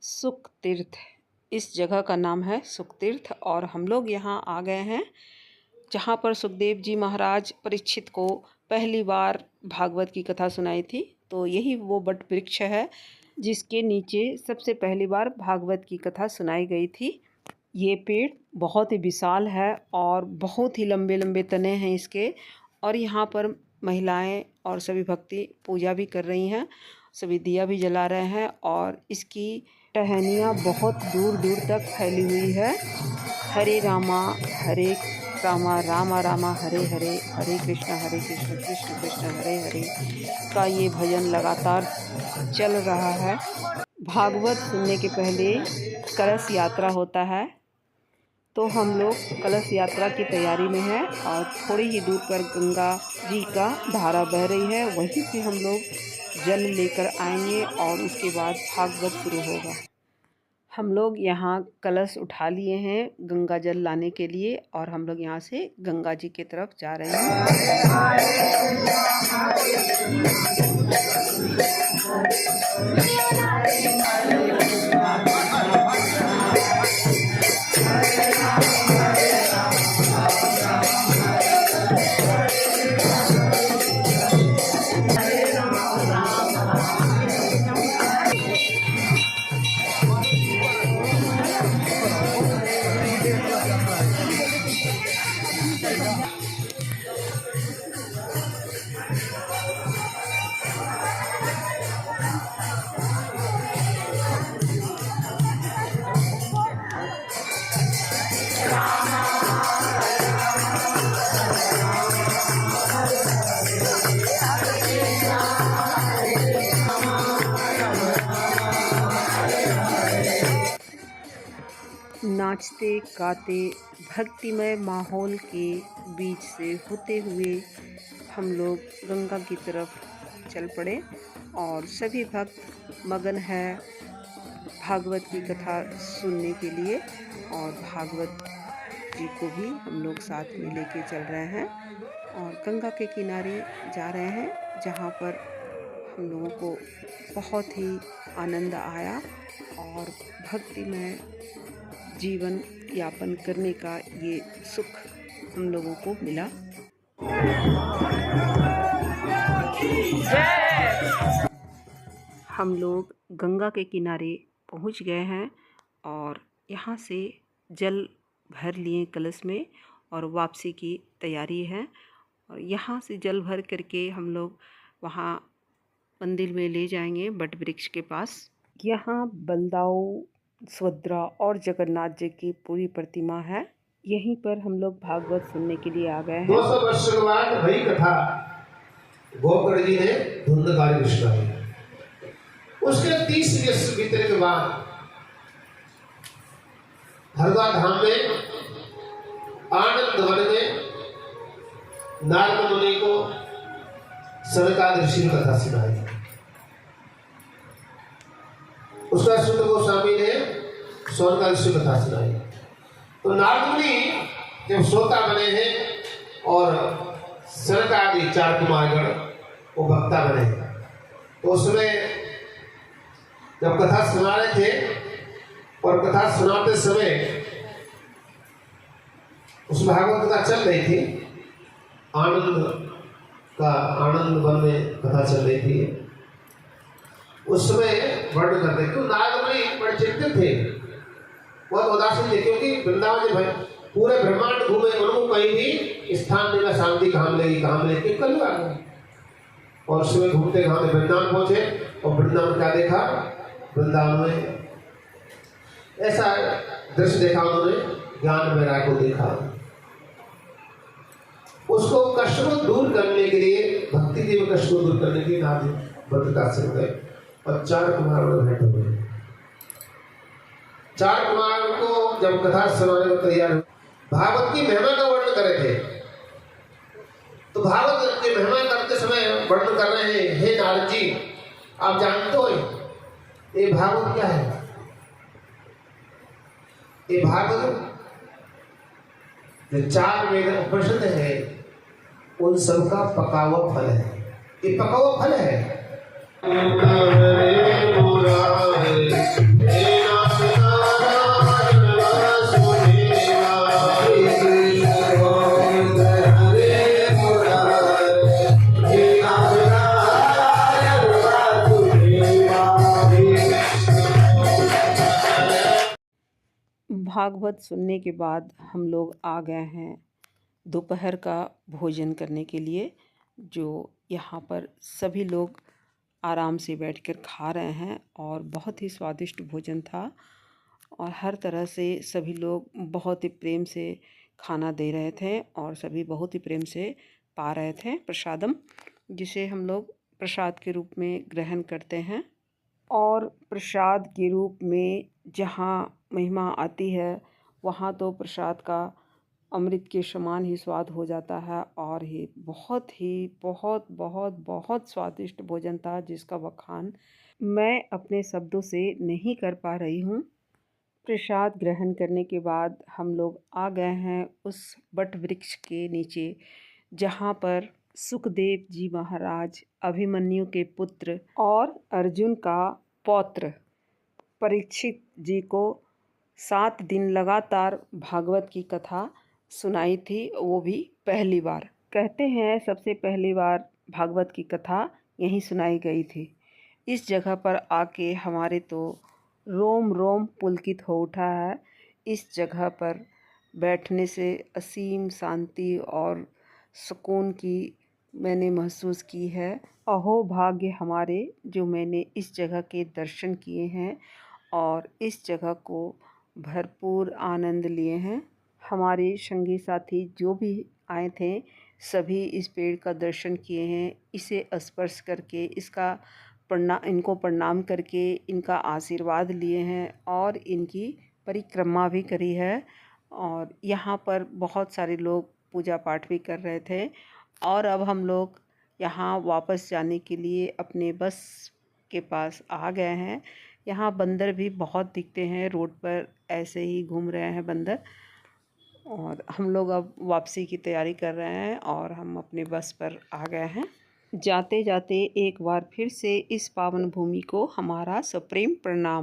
सुख तीर्थ, इस जगह का नाम है सुख तीर्थ। और हम लोग यहाँ आ गए हैं जहाँ पर सुखदेव जी महाराज परीक्षित को पहली बार भागवत की कथा सुनाई थी। तो यही वो बट वृक्ष है जिसके नीचे सबसे पहली बार भागवत की कथा सुनाई गई थी। ये पेड़ बहुत ही विशाल है और बहुत ही लंबे लंबे तने हैं इसके। और यहाँ पर महिलाएं और सभी भक्ति पूजा भी कर रही हैं, सभी दिया भी जला रहे हैं। और इसकी टहनियाँ बहुत दूर दूर तक फैली हुई है। हरे रामा रामा रामा हरे हरे, हरे कृष्ण कृष्ण कृष्ण हरे हरे का ये भजन लगातार चल रहा है। भागवत सुनने के पहले कलश यात्रा होता है, तो हम लोग कलश यात्रा की तैयारी में हैं। और थोड़ी ही दूर पर गंगा जी का धारा बह रही है, वहीं से हम लोग जल लेकर आएंगे और उसके बाद भागवत शुरू होगा। हम लोग यहाँ कलश उठा लिए हैं गंगा जल लाने के लिए और हम लोग यहाँ से गंगा जी की तरफ जा रहे हैं। नाचते गाते भक्तिमय माहौल के बीच से होते हुए हम लोग गंगा की तरफ चल पड़े और सभी भक्त मगन है भागवत की कथा सुनने के लिए। और भागवत जी को भी हम लोग साथ में लेके चल रहे हैं और गंगा के किनारे जा रहे हैं, जहाँ पर हम लोगों को बहुत ही आनंद आया और भक्ति में जीवन यापन करने का ये सुख हम लोगों को मिला। हम लोग गंगा के किनारे पहुंच गए हैं और यहाँ से जल भर लिए कलश में और वापसी की तैयारी है। और यहाँ से जल भर करके हम लोग वहाँ मंदिर में ले जाएंगे बट वृक्ष के पास। यहाँ बलदाऊ, सुभद्रा और जगन्नाथ जी की पूरी प्रतिमा है। यहीं पर हम लोग भागवत सुनने के लिए आ गए हैं। 200 वर्ष के बाद वही कथा गोकर्ण जी ने धुंधकारी विश्वाई। उसके 30 वर्ष बीतने के बाद हरद्वार धाम में आनंद वन में नारद मुनि को सनकादिक ऋषि कथा सुनाई। उसका सुत गोस्वामी ने सनकादिक ऋषि कथा सुनाई। तो नारद मुनि जब श्रोता बने हैं और सनकादि 4 कुमारगण वो वक्ता बने, तो उसमें जब कथा सुना रहे थे और कथा सुनाते समय उस भागवत कथा चल रही थी, आनंद वन में कथा चल रही थी, उसमें वर्णन करते। तो नारद मुनि बड़े चिंतित थे, बहुत उदासीन थे, क्योंकि वृंदावन में पूरे ब्रह्मांड घूमे, उनको कहीं भी स्थान मिला, शांति कहाँ मिलेगी, कल आ गए। और उसमें घूमते घामते वृंदावन पहुंचे और वृंदावन क्या देखा, वृंदावन में ऐसा दृश्य देखा उन्होंने, ज्ञान वैराग्य को देखा। उसको कष्ट को दूर करने के लिए, भक्ति के कष्ट को दूर करने के लिए नारद बद्रिका से गए और 4 कुमार भेंट हो गए। 4 कुमार को जब कथा सुनाने को तैयार हुए, भागवत की महिमा का वर्णन कर रहे थे। तो भागवत की महिमा करते समय वर्णन कर रहे हैं, हे नारद जी, आप जानते हो ये भागवत क्या है? ये भागवत जो 4 वेद उपनिषद है उन सबका पका हुआ फल है। ये पका हुआ फल है। भागवत सुनने के बाद हम लोग आ गए हैं दोपहर का भोजन करने के लिए, जो यहाँ पर सभी लोग आराम से बैठकर खा रहे हैं और बहुत ही स्वादिष्ट भोजन था। और हर तरह से सभी लोग बहुत ही प्रेम से खाना दे रहे थे और सभी बहुत ही प्रेम से पा रहे थे प्रसादम, जिसे हम लोग प्रसाद के रूप में ग्रहण करते हैं। और प्रसाद के रूप में जहाँ महिमा आती है, वहाँ तो प्रसाद का अमृत के समान ही स्वाद हो जाता है। और ये बहुत बहुत बहुत स्वादिष्ट भोजन था, जिसका बखान मैं अपने शब्दों से नहीं कर पा रही हूँ। प्रसाद ग्रहण करने के बाद हम लोग आ गए हैं उस वट वृक्ष के नीचे, जहाँ पर सुखदेव जी महाराज अभिमन्यु के पुत्र और अर्जुन का पौत्र परीक्षित जी को 7 दिन लगातार भागवत की कथा सुनाई थी, वो भी पहली बार। कहते हैं सबसे पहली बार भागवत की कथा यहीं सुनाई गई थी। इस जगह पर आके हमारे तो रोम रोम पुलकित हो उठा है। इस जगह पर बैठने से असीम शांति और सुकून की मैंने महसूस की है। अहो भाग्य हमारे, जो मैंने इस जगह के दर्शन किए हैं और इस जगह को भरपूर आनंद लिए हैं। हमारे संगी साथी जो भी आए थे, सभी इस पेड़ का दर्शन किए हैं। इसे स्पर्श करके इनको प्रणाम करके इनका आशीर्वाद लिए हैं और इनकी परिक्रमा भी करी है। और यहाँ पर बहुत सारे लोग पूजा पाठ भी कर रहे थे। और अब हम लोग यहाँ वापस जाने के लिए अपने बस के पास आ गए हैं। यहाँ बंदर भी बहुत दिखते हैं, रोड पर ऐसे ही घूम रहे हैं बंदर। और हम लोग अब वापसी की तैयारी कर रहे हैं और हम अपने बस पर आ गए हैं। जाते जाते एक बार फिर से इस पावन भूमि को हमारा सप्रेम प्रणाम।